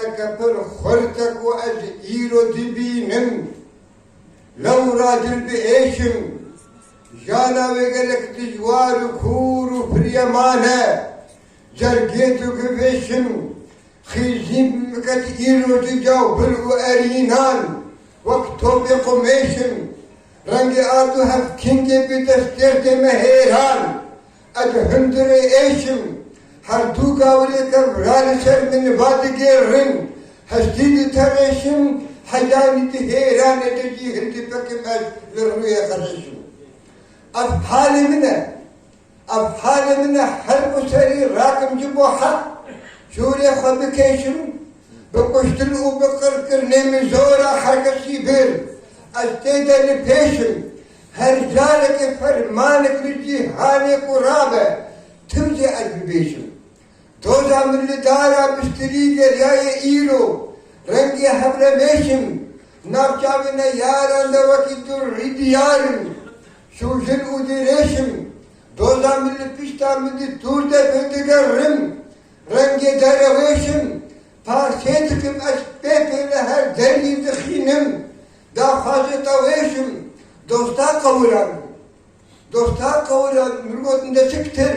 كبر خرتك وأزئير دبينم لو راجل بإيشم جانا وقلك تجوار كور وفريمانة جرقيتو كفيشم خيزين مكت إيرو تجاو بلغو أرينان وقتو بقميشم رنگي آتو هف كنجي بتستيرت مهيران أد هندري إيشم هر دوكا وليكم رانسر من بادقير رن هستيد تريشم حجاني تهيران تجي هندي بكم أج لرمية قرشم أفحال منه حرب سري راكم جبو حق شوري خبكيشم بقشتل وبقرقر نيمي زورا حرق سيبير استيدا لبيشم هرجالك فرمانك لجيهانك ورابة تمزي أجبيشم توزا من لدارا بستريجة رياي إيرو رنگي حبل ميشم نافشاونا ياران دوكي دور ريديارم شوشن وديريشم دوزا من لبشتا من دي تورده بندقرم رنگي درويشم پارسيتكم أشبيبه لهر دري دخينم دا خاصة طويشم دوستا قولان مرغوطن دا سكتر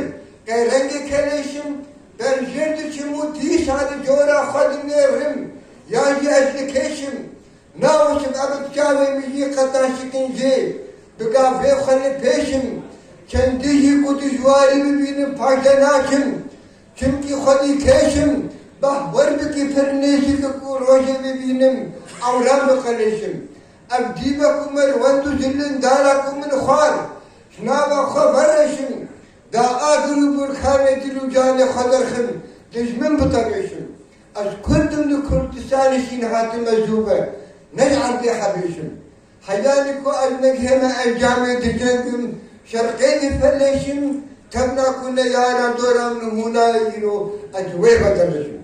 كي رنگي كليشم در جرد چمو ديس هذا جورا خد نيرم ياجي أجلكيشم ناوشم أبد جاوي مجي قطاشكين زي بقى في خلي بيشم چندي قد جواري ببينم پاجناكم چمكي خدي كيشم بحور بكي فرنيشي كو روشي ببينم أورام بقليشم أبديبكم مروندو زلن داركم من خوار شنابا خبرشم دا آدرو برخانة دلو جاني خدرخم دجمن بطريشم از كردم دو كردستانشين هاتم الزوبة نجعل دي حبيشم حيانكو المجهمة الجامعة دجنكم شرقين فليشم تبنا كنا يارا دورا من هنا ينو أجوي بطريشم